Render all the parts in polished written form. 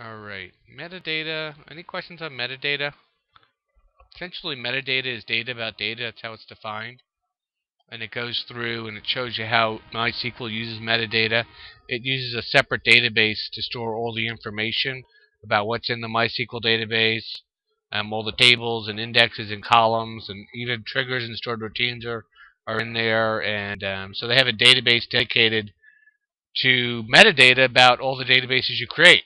Alright, metadata. Any questions on metadata? Essentially, metadata is data about data. That's how it's defined. And it goes through and it shows you how MySQL uses metadata. It uses a separate database to store all the information about what's in the MySQL database, all the tables and indexes and columns, and even triggers and stored routines are in there. And so they have a database dedicated to metadata about all the databases you create.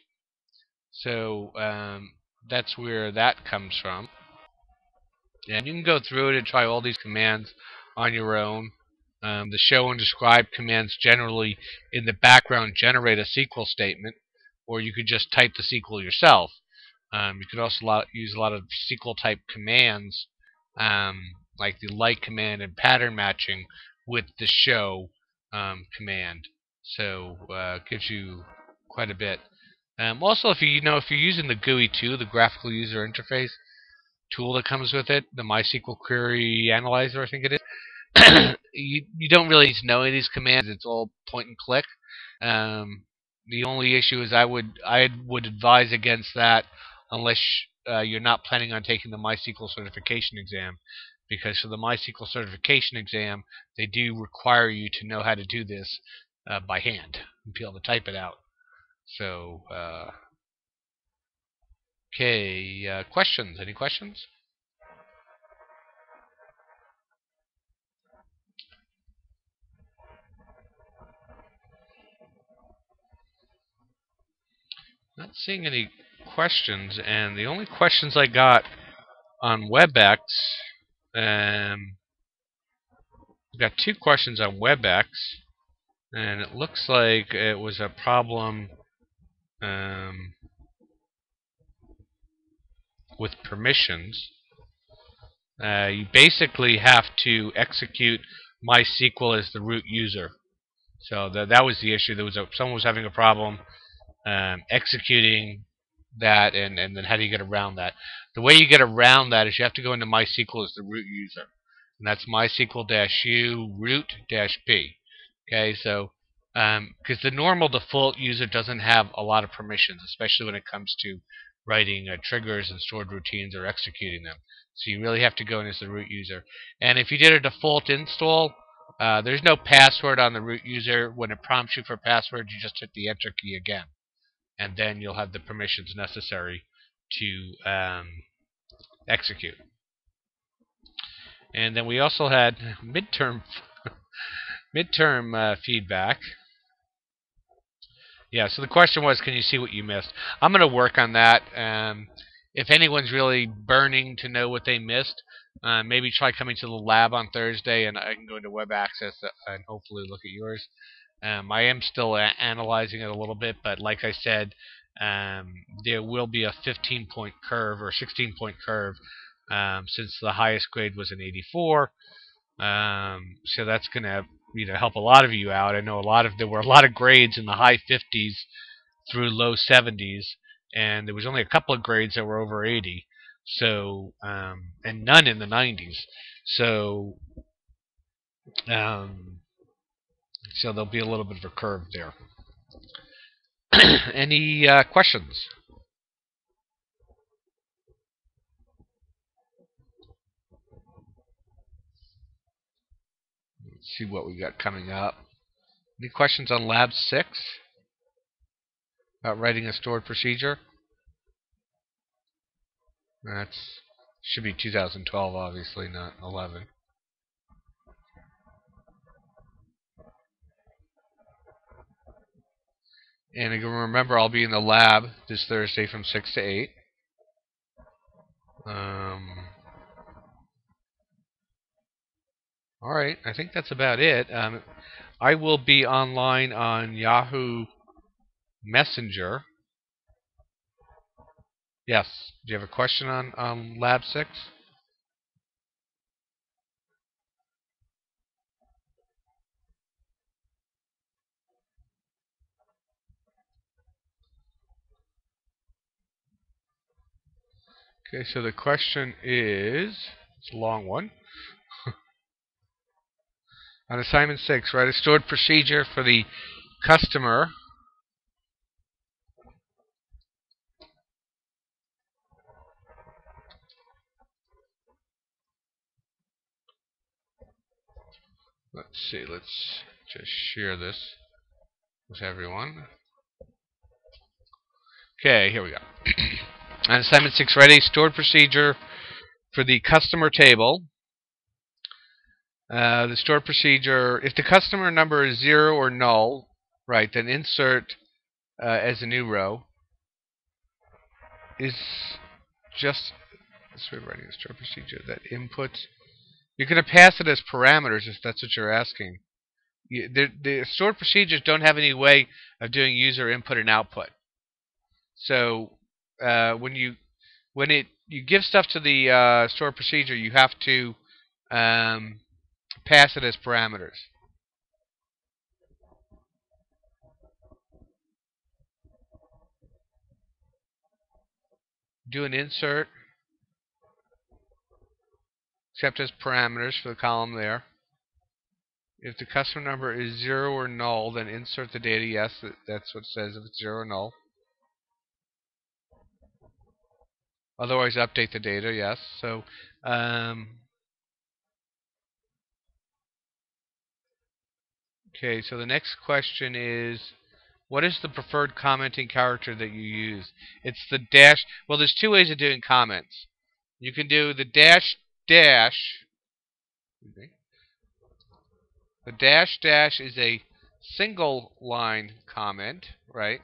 So that's where that comes from. And you can go through it and try all these commands on your own. The show and describe commands generally in the background generate a SQL statement, or you could just type the SQL yourself. You could also use a lot of SQL type commands, like the like command and pattern matching with the show command. So it gives you quite a bit. Also, if you're using the GUI too, the graphical user interface tool that comes with it, the MySQL Query Analyzer, I think it is. you don't really need to know any of these commands. It's all point and click. The only issue is I would advise against that unless you're not planning on taking the MySQL certification exam, because for the MySQL certification exam they do require you to know how to do this by hand and be able to type it out. So okay, questions? Any questions? Not seeing any questions, and the only questions I got on WebEx, um, I've got two questions on WebEx, and it looks like it was a problem with permissions. You basically have to execute MySQL as the root user. So that was the issue. Someone was having a problem executing that, and then how do you get around that? The way you get around that is you have to go into MySQL as the root user, and that's MySQL-u root-p. Okay, so because the normal default user doesn't have a lot of permissions, especially when it comes to writing triggers and stored routines or executing them. So you really have to go in as the root user. And if you did a default install, there's no password on the root user. When it prompts you for password, you just hit the enter key again, and then you'll have the permissions necessary to execute. And then we also had midterm feedback. Yeah, so the question was, can you see what you missed? I'm going to work on that. If anyone's really burning to know what they missed, maybe try coming to the lab on Thursday, and I can go into web access and hopefully look at yours. I am still analyzing it a little bit, but like I said, there will be a 15-point curve or 16-point curve since the highest grade was an 84. So that's going to help a lot of you out. I know there were a lot of grades in the high 50s through low 70s, and there was only a couple of grades that were over 80. So and none in the 90s. So so there'll be a little bit of a curve there. Any questions? Let's see what we got coming up. Any questions on Lab 6? About writing a stored procedure? That's should be 2012, obviously, not 11. And again, remember, I'll be in the lab this Thursday from 6 to 8. Alright, I think that's about it. I will be online on Yahoo Messenger. Yes. Do you have a question on Lab 6? Okay, so the question is, it's a long one. On assignment 6, write a stored procedure for the customer Let's see, let's just share this with everyone. Okay, here we go. On assignment 6 ready, stored procedure for the customer table. The stored procedure, if the customer number is 0 or null, right, then insert as a new row is just this way of writing a stored procedure that input. You're going to pass it as parameters if that's what you're asking. The stored procedures don't have any way of doing user input and output. So when you give stuff to the stored procedure, you have to pass it as parameters. Do an insert, except as parameters for the column there. If the customer number is 0 or null, then insert the data. Yes, that's what it says if it's 0 or null. Otherwise, update the data. Yes. So, okay. So the next question is, what is the preferred commenting character that you use? It's the dash. Well, there's two ways of doing comments. You can do the dash dash. Okay. The dash dash is a single line comment, right?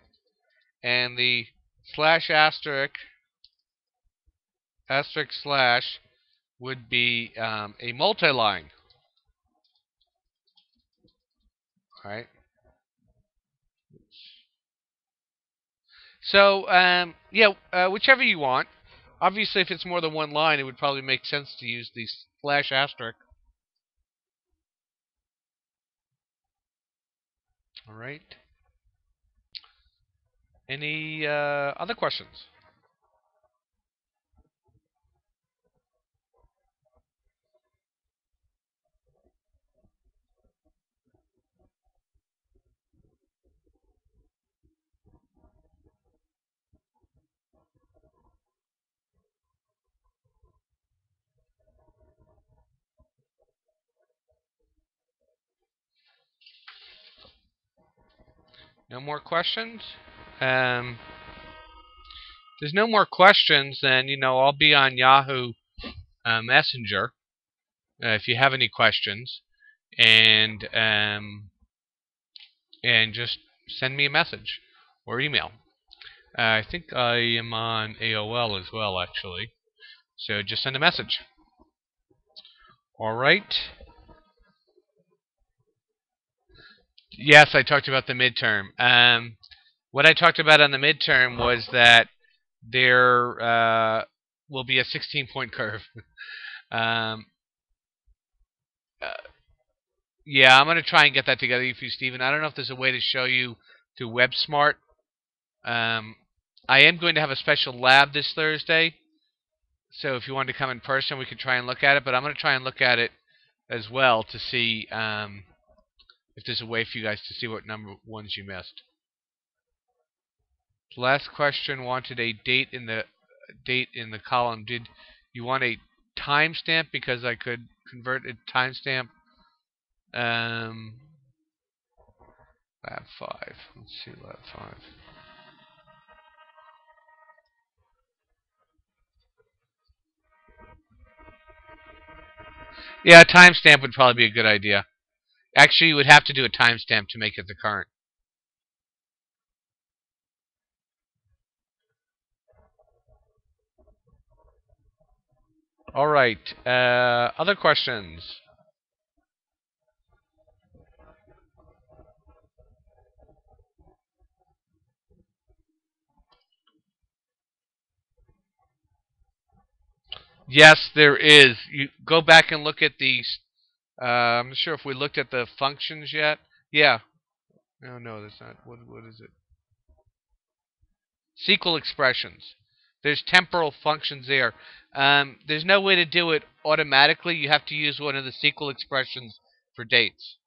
And the slash asterisk slash would be a multi-line, right? So yeah, whichever you want. Obviously, if it's more than one line, it would probably make sense to use the slash asterisk. All right. Any other questions? No more questions? If there's no more questions, then I'll be on Yahoo Messenger if you have any questions, and just send me a message or email. I think I am on AOL as well, actually. So just send a message. All right. Yes, I talked about the midterm. What I talked about on the midterm was that there will be a 16-point curve. um, yeah, I'm going to try and get that together for you, Stephen. I don't know if there's a way to show you through WebSmart. I am going to have a special lab this Thursday. So if you wanted to come in person, we could try and look at it. But I'm going to try and look at it as well to see if there's a way for you guys to see what number ones you missed. Last question wanted a date in the column. Did you want a timestamp because I could convert a timestamp? Lab 5. Let's see, lab 5. Yeah, a timestamp would probably be a good idea. Actually, you would have to do a timestamp to make it the current. All right. Other questions? Yes, there is. You go back and look at these. I'm not sure if we looked at the functions yet. Yeah. No, that's not. What is it? SQL expressions. There's temporal functions there. There's no way to do it automatically. You have to use one of the SQL expressions for dates.